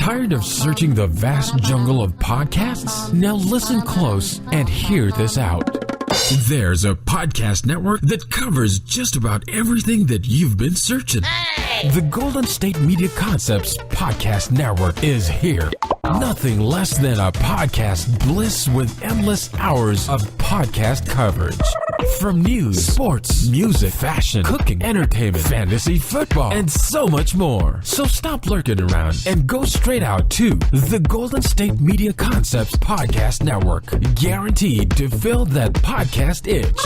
Tired of searching the vast jungle of podcasts? Now listen close and hear this out. There's a podcast network that covers just about everything that you've been searching. Hey! The Golden State Media Concepts Podcast Network is here. Nothing less than a podcast bliss with endless hours of podcast coverage. From news, sports, music, fashion, cooking, entertainment, fantasy, football, and so much more. So stop lurking around and go straight out to the Golden State Media Concepts Podcast Network. Guaranteed to fill that podcast itch.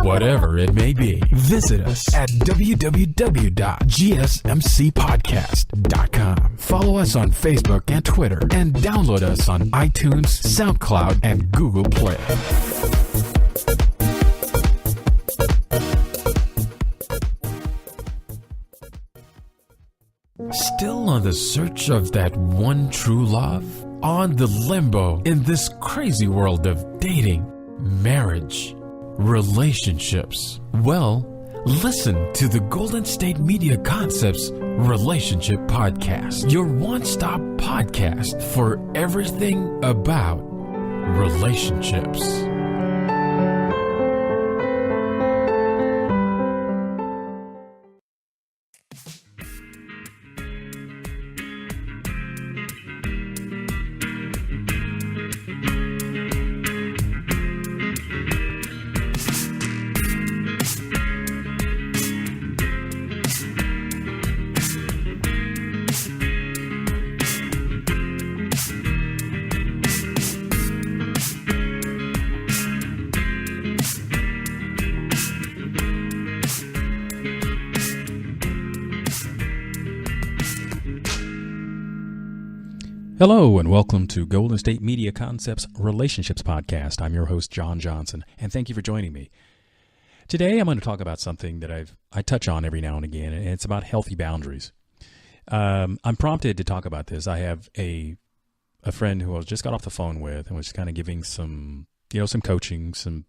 Whatever it may be. Visit us at www.gsmcpodcast.com. Follow us on Facebook and Twitter, and download us on iTunes, SoundCloud, and Google Play. Still on the search of that one true love? On the limbo in this crazy world of dating, marriage, relationships? Well, listen to the Golden State Media Concepts Relationship Podcast, your one-stop podcast for everything about relationships. Hello and welcome to Golden State Media Concepts Relationships Podcast. I'm your host, John Johnson, and thank you for joining me. Today I'm going to talk about something that I touch on every now and again, and it's about healthy boundaries. I'm prompted to talk about this. I have a friend who I just got off the phone with and was kind of giving some coaching, some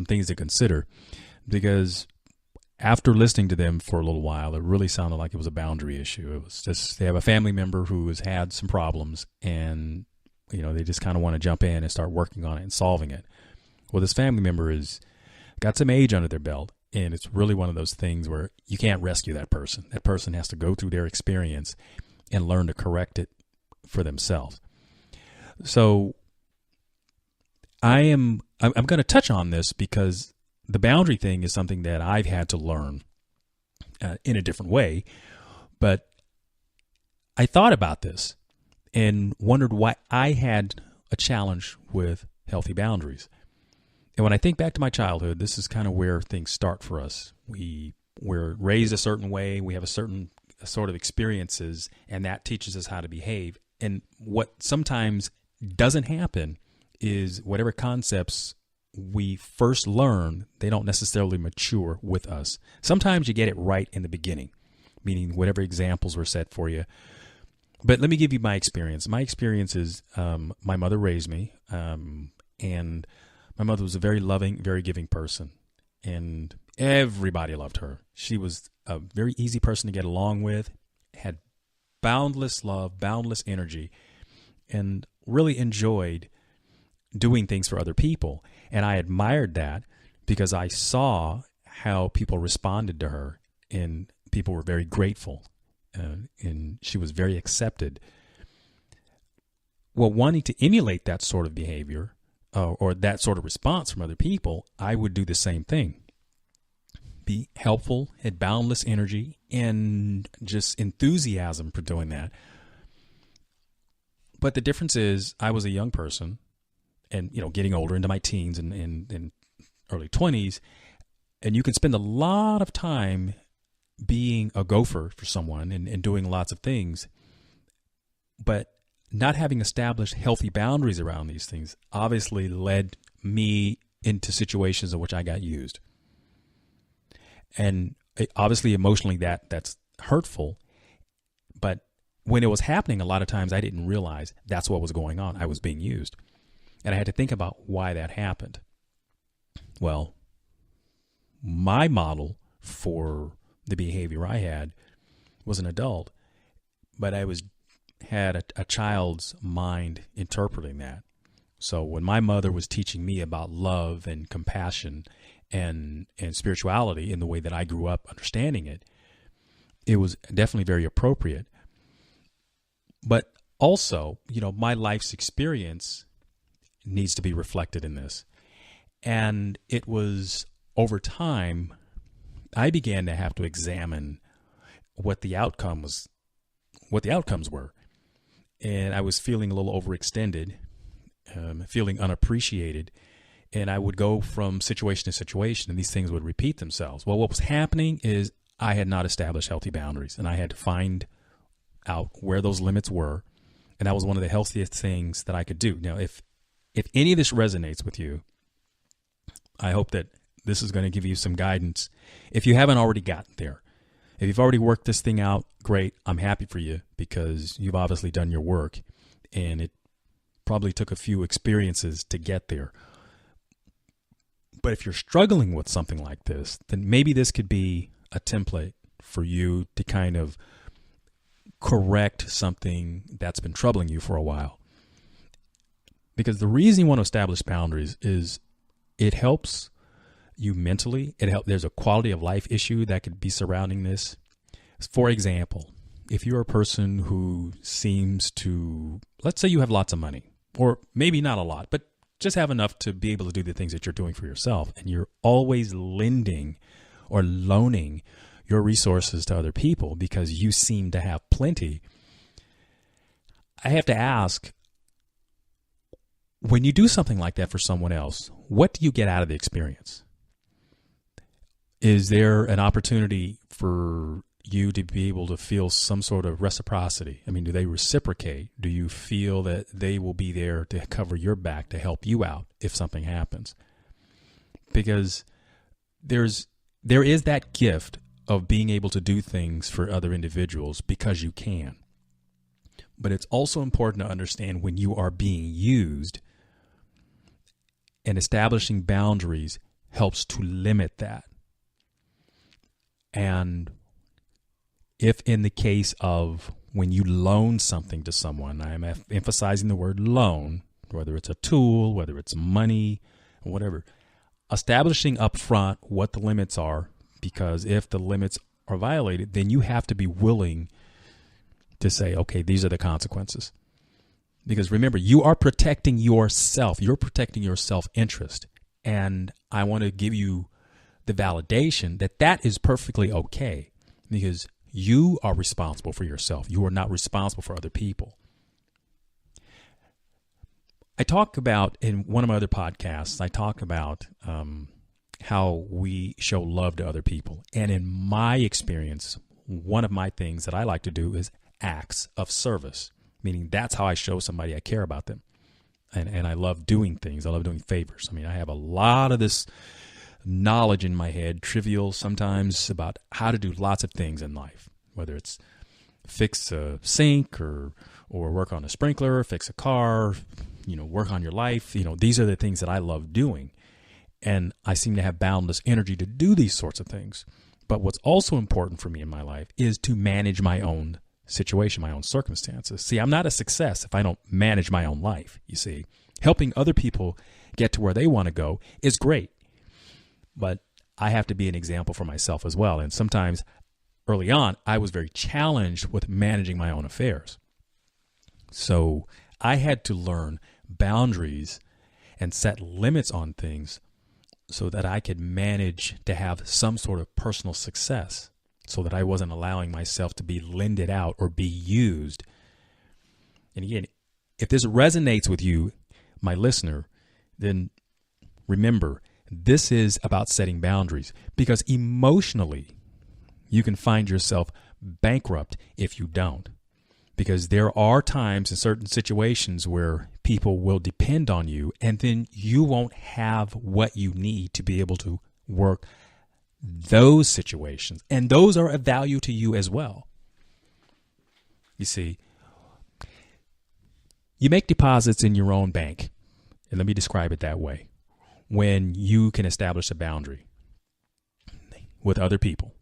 things to consider, because after listening to them for a little while, it really sounded like it was a boundary issue. It was just, they have a family member who has had some problems, and, they just kind of want to jump in and start working on it and solving it. Well, this family member has got some age under their belt, and it's really one of those things where you can't rescue that person. That person has to go through their experience and learn to correct it for themselves. So I'm going to touch on this because the boundary thing is something that I've had to learn in a different way, but I thought about this and wondered why I had a challenge with healthy boundaries. And when I think back to my childhood, this is kind of where things start for us. We're raised a certain way, we have a certain sort of experiences, and that teaches us how to behave. And what sometimes doesn't happen is whatever concepts we first learn, they don't necessarily mature with us. Sometimes you get it right in the beginning, meaning whatever examples were set for you. But let me give you my experience. My experience is my mother raised me, and my mother was a very loving, very giving person, and everybody loved her. She was a very easy person to get along with, had boundless love, boundless energy, and really enjoyed doing things for other people. And I admired that because I saw how people responded to her, and people were very grateful, and she was very accepted. Well, wanting to emulate that sort of behavior or that sort of response from other people, I would do the same thing. Be helpful, had boundless energy, and just enthusiasm for doing that. But the difference is I was a young person, and, getting older into my teens and early 20s, and you can spend a lot of time being a gopher for someone and doing lots of things, but not having established healthy boundaries around these things obviously led me into situations in which I got used. And obviously emotionally that's hurtful, but when it was happening, a lot of times I didn't realize that's what was going on. I was being used. And I had to think about why that happened. Well, my model for the behavior I had was an adult, but I was had a child's mind interpreting that. So when my mother was teaching me about love and compassion and spirituality in the way that I grew up understanding it, it was definitely very appropriate. But also, my life's experience needs to be reflected in this. And it was over time, I began to have to examine what the outcomes were. And I was feeling a little overextended, feeling unappreciated. And I would go from situation to situation and these things would repeat themselves. Well, what was happening is I had not established healthy boundaries, and I had to find out where those limits were. And that was one of the healthiest things that I could do. Now, if any of this resonates with you, I hope that this is going to give you some guidance. If you haven't already gotten there, if you've already worked this thing out, great. I'm happy for you because you've obviously done your work, and it probably took a few experiences to get there. But if you're struggling with something like this, then maybe this could be a template for you to kind of correct something that's been troubling you for a while. Because the reason you want to establish boundaries is it helps you mentally. There's a quality of life issue that could be surrounding this. For example, if you're a person who seems to, let's say you have lots of money, or maybe not a lot, but just have enough to be able to do the things that you're doing for yourself, and you're always lending or loaning your resources to other people because you seem to have plenty. I have to ask, when you do something like that for someone else, what do you get out of the experience? Is there an opportunity for you to be able to feel some sort of reciprocity? I mean, do they reciprocate? Do you feel that they will be there to cover your back, to help you out if something happens? Because there is that gift of being able to do things for other individuals because you can. But it's also important to understand when you are being used, and establishing boundaries helps to limit that. And if in the case of when you loan something to someone, I'm emphasizing the word loan, whether it's a tool, whether it's money, or whatever, establishing up front what the limits are, because if the limits are violated, then you have to be willing to say, okay, these are the consequences. Because remember, you are protecting yourself. You're protecting your self-interest. And I want to give you the validation that that is perfectly okay, because you are responsible for yourself. You are not responsible for other people. I talk about, in one of my other podcasts, I talk about how we show love to other people. And in my experience, one of my things that I like to do is acts of service, meaning that's how I show somebody I care about them. And I love doing things. I love doing favors. I mean, I have a lot of this knowledge in my head, trivial sometimes, about how to do lots of things in life, whether it's fix a sink or work on a sprinkler, fix a car, work on your life. These are the things that I love doing. And I seem to have boundless energy to do these sorts of things. But what's also important for me in my life is to manage my own situation, my own circumstances. See, I'm not a success if I don't manage my own life, you see. Helping other people get to where they want to go is great. But I have to be an example for myself as well. And sometimes early on, I was very challenged with managing my own affairs. So I had to learn boundaries and set limits on things so that I could manage to have some sort of personal success, so that I wasn't allowing myself to be lended out or be used. And again, if this resonates with you, my listener, then remember, this is about setting boundaries, because emotionally, you can find yourself bankrupt if you don't. Because there are times in certain situations where people will depend on you, and then you won't have what you need to be able to work those situations. And those are of value to you as well. You see, you make deposits in your own bank, and let me describe it that way, when you can establish a boundary with other people,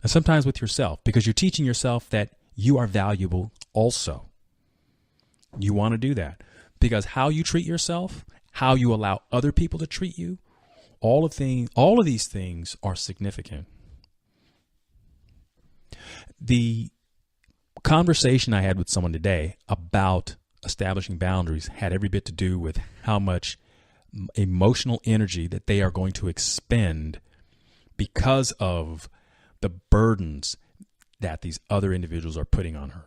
and sometimes with yourself, because you're teaching yourself that you are valuable also. You want to do that because how you treat yourself, how you allow other people to treat you, all of these things are significant. The conversation I had with someone today about establishing boundaries had every bit to do with how much emotional energy that they are going to expend because of the burdens that these other individuals are putting on her.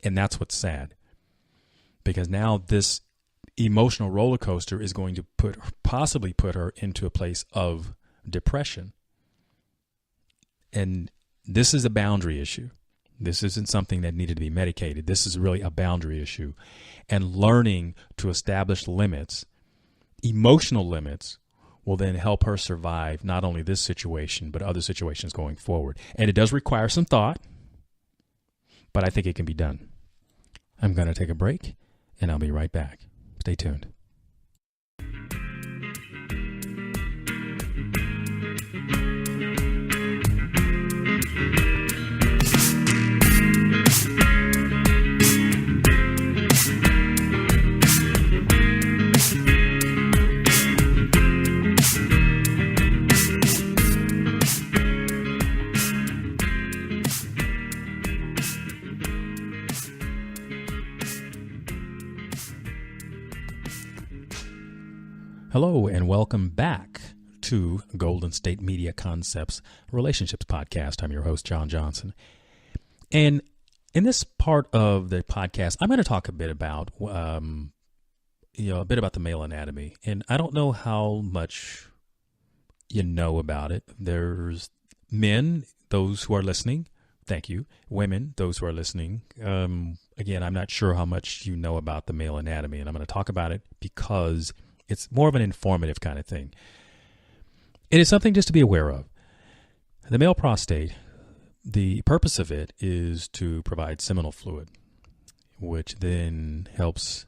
And that's what's sad, because now this emotional roller coaster is going to possibly put her into a place of depression. And this is a boundary issue. This isn't something that needed to be medicated. This is really a boundary issue. And learning to establish limits, emotional limits, will then help her survive not only this situation, but other situations going forward. And it does require some thought, but I think it can be done. I'm going to take a break, and I'll be right back. Stay tuned. Hello, and welcome back to Golden State Media Concepts Relationships Podcast. I'm your host, John Johnson. And in this part of the podcast, I'm going to talk a bit about, the male anatomy. And I don't know how much you know about it. There's men, those who are listening. Thank you. Women, those who are listening. Again, I'm not sure how much you know about the male anatomy, and I'm going to talk about it because it's more of an informative kind of thing. It is something just to be aware of. The male prostate, the purpose of it is to provide seminal fluid, which then helps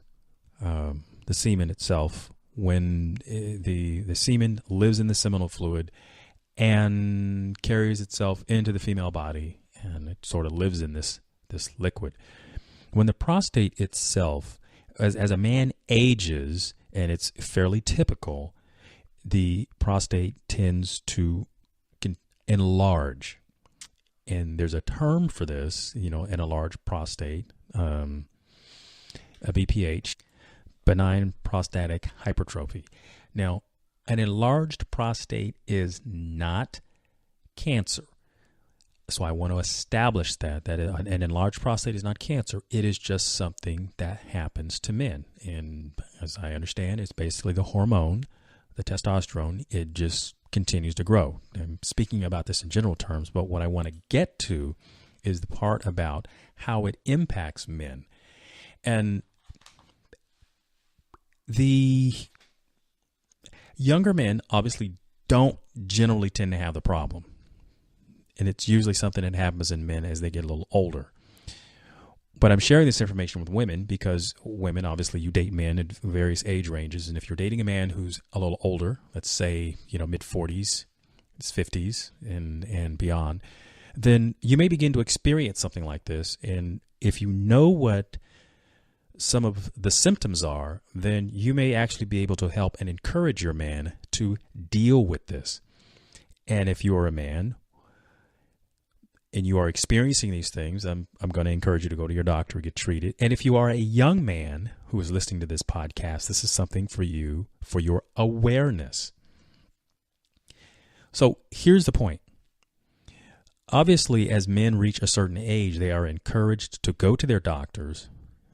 the semen itself when the semen lives in the seminal fluid and carries itself into the female body, and it sort of lives in this liquid. When the prostate itself, as a man ages, and it's fairly typical, the prostate tends to enlarge. And there's a term for this, an enlarged prostate, a BPH, benign prostatic hypertrophy. Now, an enlarged prostate is not cancer. So I want to establish that an enlarged prostate is not cancer. It is just something that happens to men. And as I understand, it's basically the hormone, the testosterone. It just continues to grow. I'm speaking about this in general terms, but what I want to get to is the part about how it impacts men. And the younger men obviously don't generally tend to have the problem. And it's usually something that happens in men as they get a little older. But I'm sharing this information with women because women, obviously, you date men at various age ranges. And if you're dating a man who's a little older, let's say, mid-40s, his 50s and beyond, then you may begin to experience something like this. And if you know what some of the symptoms are, then you may actually be able to help and encourage your man to deal with this. And if you're a man and you are experiencing these things, I'm going to encourage you to go to your doctor, get treated. And if you are a young man who is listening to this podcast, this is something for you, for your awareness. So here's the point. Obviously, as men reach a certain age, they are encouraged to go to their doctors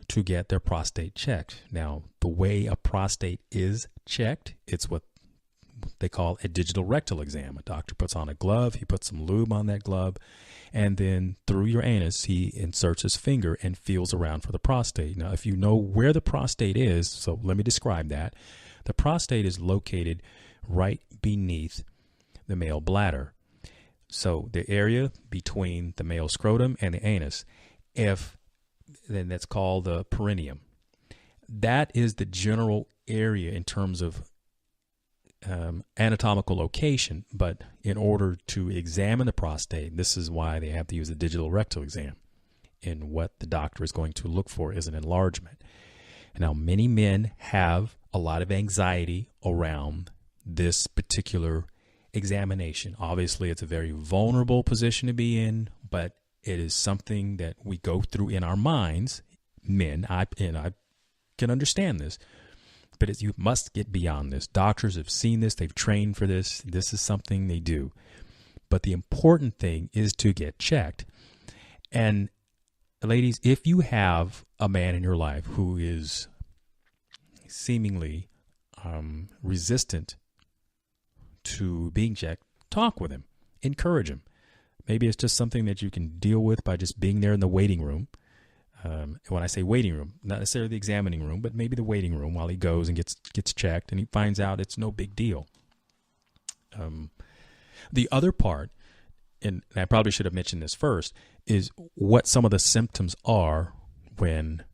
to get their prostate checked. Now, the way a prostate is checked, it's what they call a digital rectal exam. A doctor puts on a glove, he puts some lube on that glove, and then through your anus, he inserts his finger and feels around for the prostate. Now, if you know where the prostate is, so let me describe that. The prostate is located right beneath the male bladder. So the area between the male scrotum and the anus, then that's called the perineum. That is the general area in terms of anatomical location, but in order to examine the prostate, this is why they have to use a digital rectal exam. and what the doctor is going to look for is an enlargement. Now, many men have a lot of anxiety around this particular examination. Obviously, it's a very vulnerable position to be in, but it is something that we go through in our minds. Men, I can understand this, but you must get beyond this. Doctors have seen this. They've trained for this. This is something they do. But the important thing is to get checked. And ladies, if you have a man in your life who is seemingly resistant to being checked, talk with him, encourage him. Maybe it's just something that you can deal with by just being there in the waiting room. When I say waiting room, not necessarily the examining room, but maybe the waiting room while he goes and gets checked and he finds out it's no big deal. The other part, and I probably should have mentioned this first, is what some of the symptoms are when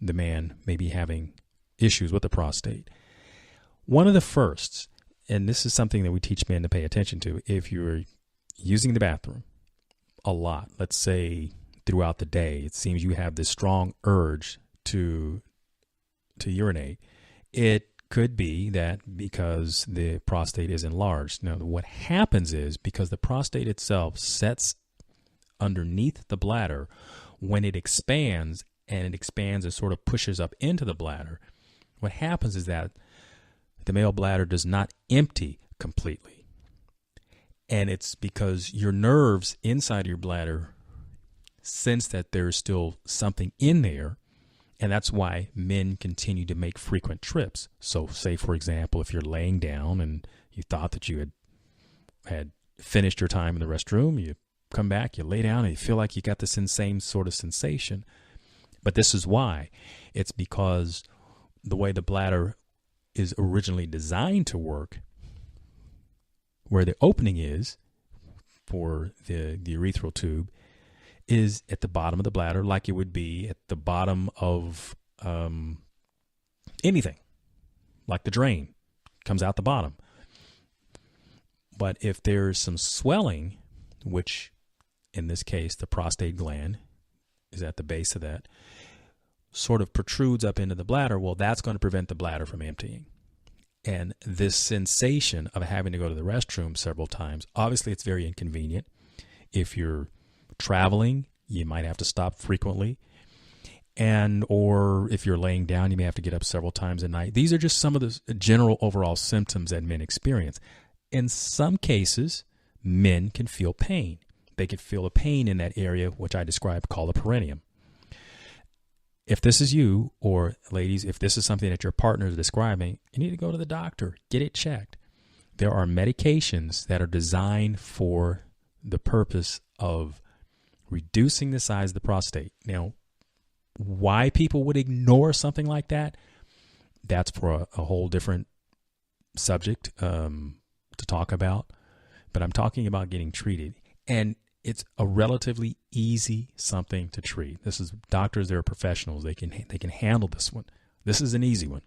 the man may be having issues with the prostate. One of the firsts, and this is something that we teach men to pay attention to, if you're using the bathroom a lot, let's say throughout the day, it seems you have this strong urge to urinate, it could be that because the prostate is enlarged. Now, what happens is because the prostate itself sets underneath the bladder, when it expands and sort of pushes up into the bladder, what happens is that the male bladder does not empty completely. And it's because your nerves inside your bladder sense that there's still something in there. And that's why men continue to make frequent trips. So say, for example, if you're laying down and you thought that you had finished your time in the restroom, you come back, you lay down, and you feel like you got this insane sort of sensation. But this is why. It's because the way the bladder is originally designed to work, where the opening is for the urethral tube, is at the bottom of the bladder, like it would be at the bottom of anything, like the drain comes out the bottom. But if there's some swelling, which in this case the prostate gland is at the base of that, sort of protrudes up into the bladder, well, that's going to prevent the bladder from emptying. And this sensation of having to go to the restroom several times, obviously it's very inconvenient. If you're traveling, you might have to stop frequently. Or if you're laying down, you may have to get up several times a night. These are just some of the general overall symptoms that men experience. In some cases, men can feel pain. They can feel a pain in that area, which I described, called the perineum. If this is you, or ladies, if this is something that your partner is describing, you need to go to the doctor, get it checked. There are medications that are designed for the purpose of reducing the size of the prostate. Now, why people would ignore something like that, that's for a whole different subject to talk about. But I'm talking about getting treated. And it's a relatively easy something to treat. This is doctors, they're professionals. They can handle this one. This is an easy one.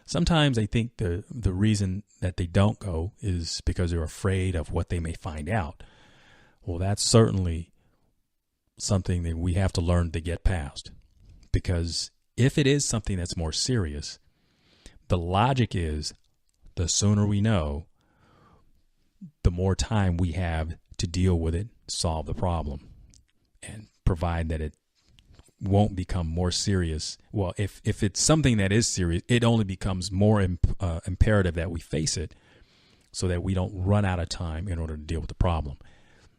Sometimes I think the reason that they don't go is because they're afraid of what they may find out. Well, that's certainly something that we have to learn to get past. Because if it is something that's more serious, the logic is the sooner we know, the more time we have to deal with it, solve the problem, and provide that it won't become more serious. Well, if it's something that is serious, it only becomes more imperative that we face it so that we don't run out of time in order to deal with the problem.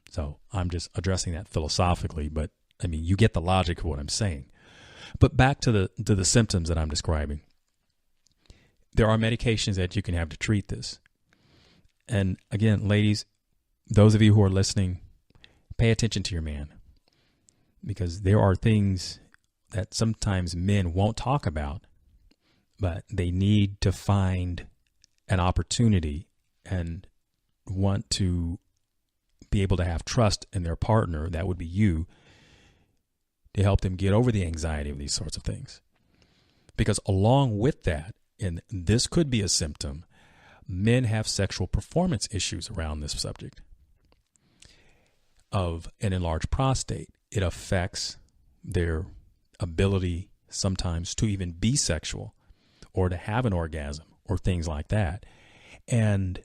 So I'm just addressing that philosophically, but I mean, you get the logic of what I'm saying. But back to the symptoms that I'm describing. There are medications that you can have to treat this. And again, ladies, those of you who are listening, pay attention to your man, because there are things that sometimes men won't talk about, but they need to find an opportunity and want to be able to have trust in their partner, that would be you, to help them get over the anxiety of these sorts of things. Because along with that, and this could be a symptom, men have sexual performance issues around this subject of an enlarged prostate. it affects their ability sometimes to even be sexual or to have an orgasm or things like that. And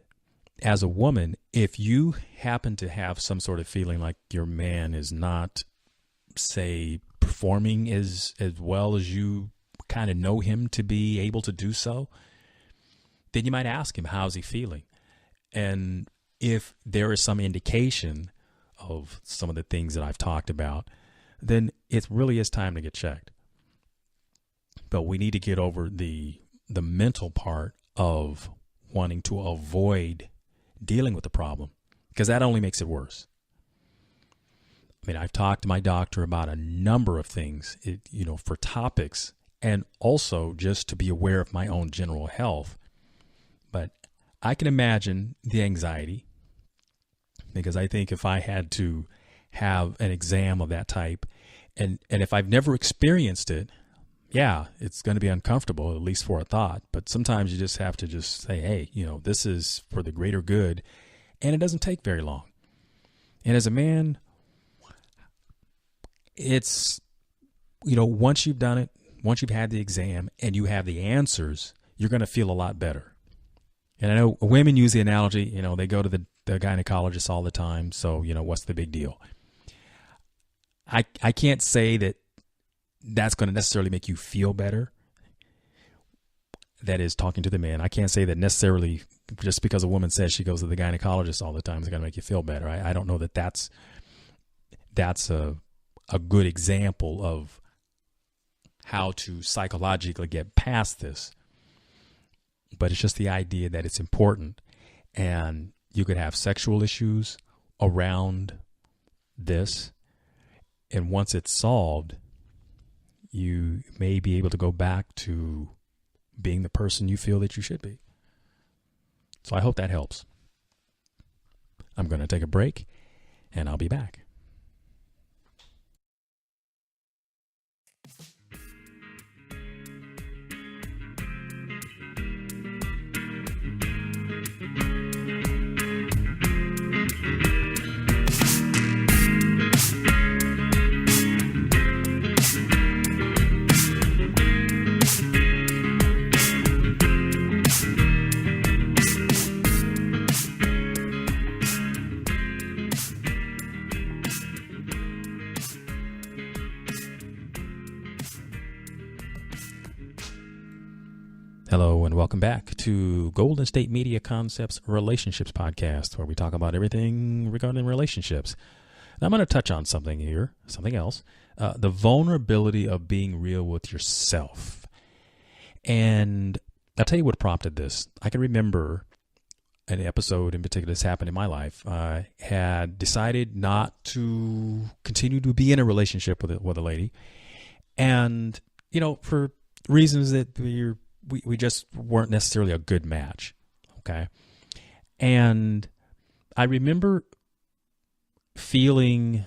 as a woman, if you happen to have some sort of feeling like your man is not, say, performing as well as you kind of know him to be able to do so, then you might ask him, how's he feeling? And if there is some indication of some of the things that I've talked about, then it really is time to get checked. But we need to get over the mental part of wanting to avoid dealing with the problem, because that only makes it worse. I mean, I've talked to my doctor about a number of things, for topics, and also just to be aware of my own general health. But I can imagine the anxiety, because I think if I had to have an exam of that type, and if I've never experienced it, yeah, it's going to be uncomfortable, at least for a thought. But sometimes you just have to just say, hey, this is for the greater good. And it doesn't take very long. And as a man, it's, once you've done it, once you've had the exam and you have the answers, you're going to feel a lot better. And I know women use the analogy, they go to the gynecologist all the time. So, what's the big deal? I can't say that that's going to necessarily make you feel better. That is talking to the man. I can't say that necessarily just because a woman says she goes to the gynecologist all the time is going to make you feel better. I don't know that that's a good example of how to psychologically get past this. But it's just the idea that it's important, and you could have sexual issues around this. And once it's solved, you may be able to go back to being the person you feel that you should be. So I hope that helps. I'm going to take a break, and I'll be back. Hello and welcome back to Golden State Media Concepts Relationships Podcast, where we talk about everything regarding relationships. Now, I'm going to touch on something else, the vulnerability of being real with yourself. And I'll tell you what prompted this. I can remember an episode in particular that's happened in my life. I had decided not to continue to be in a relationship with a lady. And, for reasons that we just weren't necessarily a good match. Okay. And I remember feeling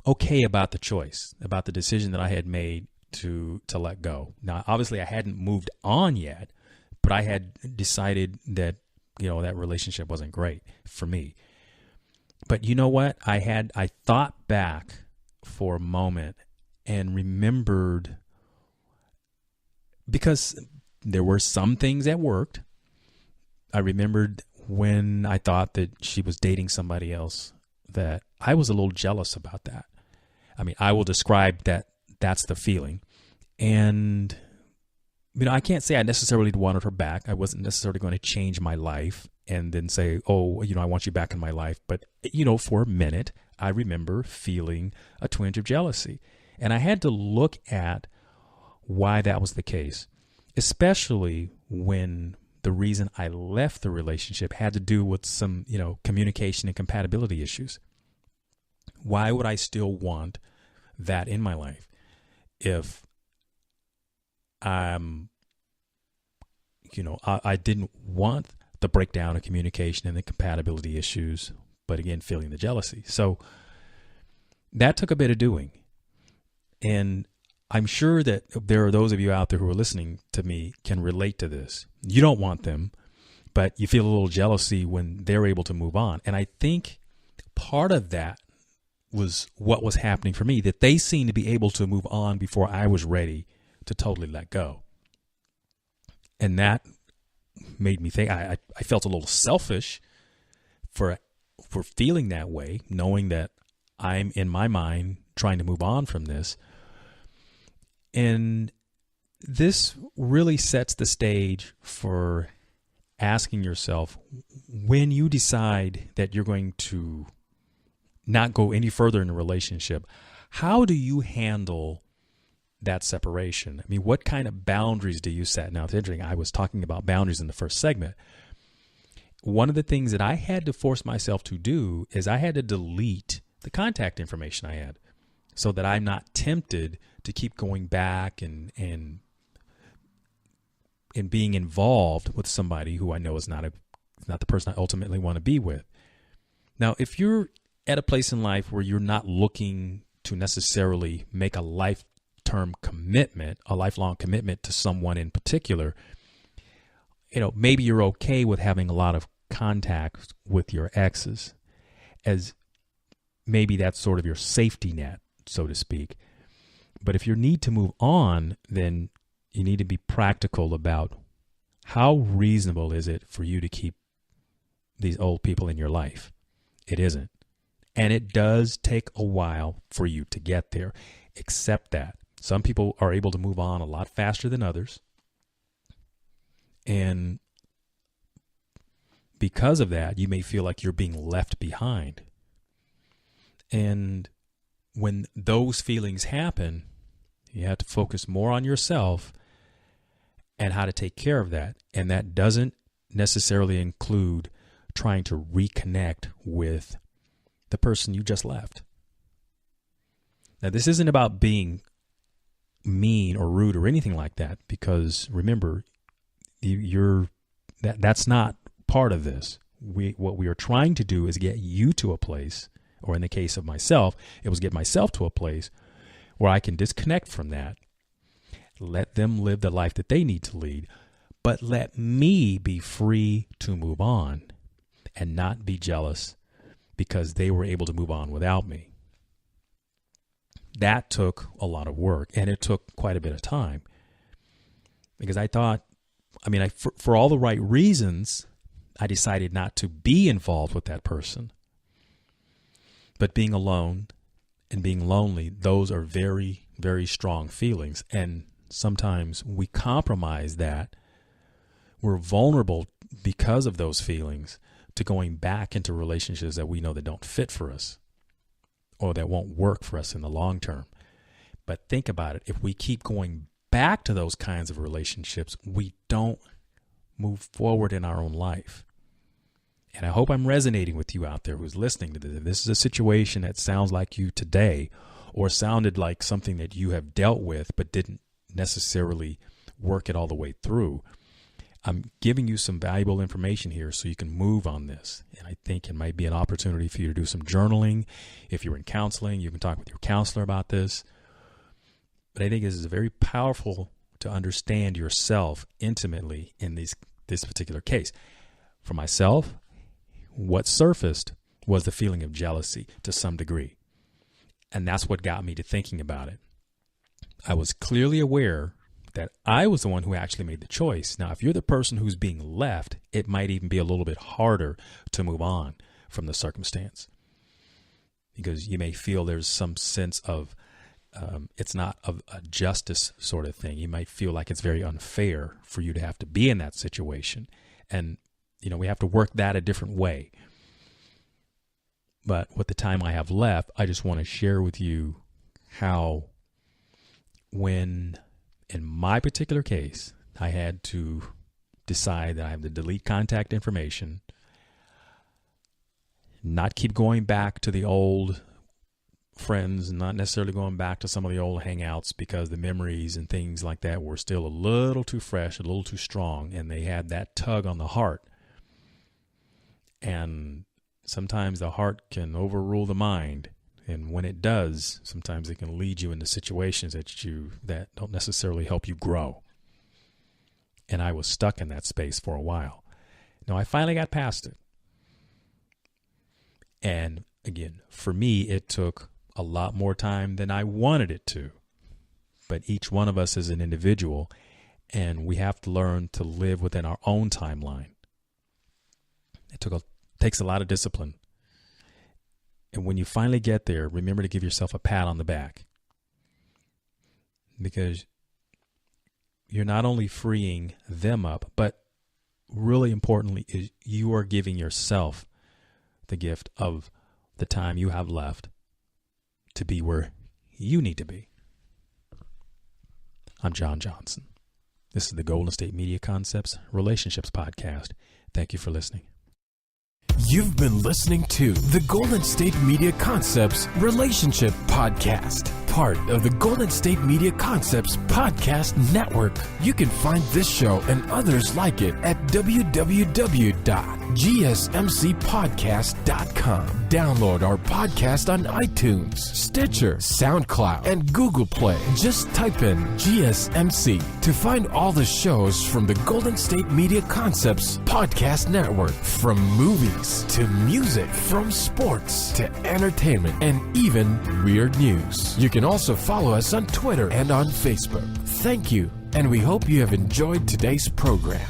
okay about the choice, about the decision that I had made to let go. Now, obviously I hadn't moved on yet, but I had decided that, that relationship wasn't great for me. But you know what? I thought back for a moment and remembered, because there were some things that worked. I remembered when I thought that she was dating somebody else, that I was a little jealous about that. I mean, I will describe that that's the feeling. And, I can't say I necessarily wanted her back. I wasn't necessarily going to change my life and then say, oh, I want you back in my life. But, for a minute, I remember feeling a twinge of jealousy. And I had to look at why that was the case. Especially when the reason I left the relationship had to do with some, communication and compatibility issues. Why would I still want that in my life if I didn't want the breakdown of communication and the compatibility issues, but again, feeling the jealousy. So that took a bit of doing. And I'm sure that there are those of you out there who are listening to me can relate to this. You don't want them, but you feel a little jealousy when they're able to move on. And I think part of that was what was happening for me, that they seemed to be able to move on before I was ready to totally let go. And that made me think, I felt a little selfish for feeling that way, knowing that I'm in my mind trying to move on from this. And this really sets the stage for asking yourself, when you decide that you're going to not go any further in a relationship, how do you handle that separation? I mean, what kind of boundaries do you set? Now, it's interesting. I was talking about boundaries in the first segment. One of the things that I had to force myself to do is I had to delete the contact information I had so that I'm not tempted to keep going back and being involved with somebody who I know is not the person I ultimately want to be with. Now, if you're at a place in life where you're not looking to necessarily make a lifelong commitment to someone in particular, maybe you're okay with having a lot of contact with your exes, as maybe that's sort of your safety net, so to speak. But if you need to move on, then you need to be practical about how reasonable is it for you to keep these old people in your life. It isn't. And it does take a while for you to get there. Accept that. Some people are able to move on a lot faster than others. And because of that, you may feel like you're being left behind. And when those feelings happen, you have to focus more on yourself and how to take care of that. And that doesn't necessarily include trying to reconnect with the person you just left. Now, this isn't about being mean or rude or anything like that, because remember, that's not part of this. What we are trying to do is get you to a place, or in the case of myself, it was get myself to a place where I can disconnect from that, let them live the life that they need to lead, but let me be free to move on and not be jealous because they were able to move on without me. That took a lot of work, and it took quite a bit of time, because I thought, for all the right reasons, I decided not to be involved with that person. But being alone and being lonely, those are very, very strong feelings. And sometimes we compromise that. We're vulnerable because of those feelings to going back into relationships that we know that don't fit for us or that won't work for us in the long term. But think about it. If we keep going back to those kinds of relationships, we don't move forward in our own life. And I hope I'm resonating with you out there who's listening to this. If this is a situation that sounds like you today, or sounded like something that you have dealt with but didn't necessarily work it all the way through, I'm giving you some valuable information here so you can move on this. And I think it might be an opportunity for you to do some journaling. If you're in counseling, you can talk with your counselor about this. But I think this is very powerful to understand yourself intimately in this particular case. For myself, what surfaced was the feeling of jealousy to some degree. And that's what got me to thinking about it. I was clearly aware that I was the one who actually made the choice. Now, if you're the person who's being left, it might even be a little bit harder to move on from the circumstance, because you may feel there's some sense of it's not a justice sort of thing. You might feel like it's very unfair for you to have to be in that situation. And, we have to work that a different way. But with the time I have left, I just want to share with you how, when in my particular case, I had to decide that I have to delete contact information, not keep going back to the old friends, not necessarily going back to some of the old hangouts, because the memories and things like that were still a little too fresh, a little too strong, and they had that tug on the heart. And sometimes the heart can overrule the mind. And when it does, sometimes it can lead you into situations that don't necessarily help you grow. And I was stuck in that space for a while. Now, I finally got past it. And again, for me, it took a lot more time than I wanted it to. But each one of us is an individual, and we have to learn to live within our own timeline. It takes a lot of discipline. And when you finally get there, remember to give yourself a pat on the back. Because you're not only freeing them up, but really importantly, is you are giving yourself the gift of the time you have left to be where you need to be. I'm John Johnson. This is the Golden State Media Concepts Relationships Podcast. Thank you for listening. You've been listening to the Golden State Media Concepts Relationship Podcast, part of the Golden State Media Concepts Podcast Network. You can find this show and others like it at www.gsmcpodcast.com. Download our podcast on iTunes, Stitcher, SoundCloud, and Google Play. Just type in GSMC to find all the shows from the Golden State Media Concepts Podcast Network, from movies to music, from sports to entertainment, and even weird news. You can also follow us on Twitter and on Facebook. Thank you, and we hope you have enjoyed today's program.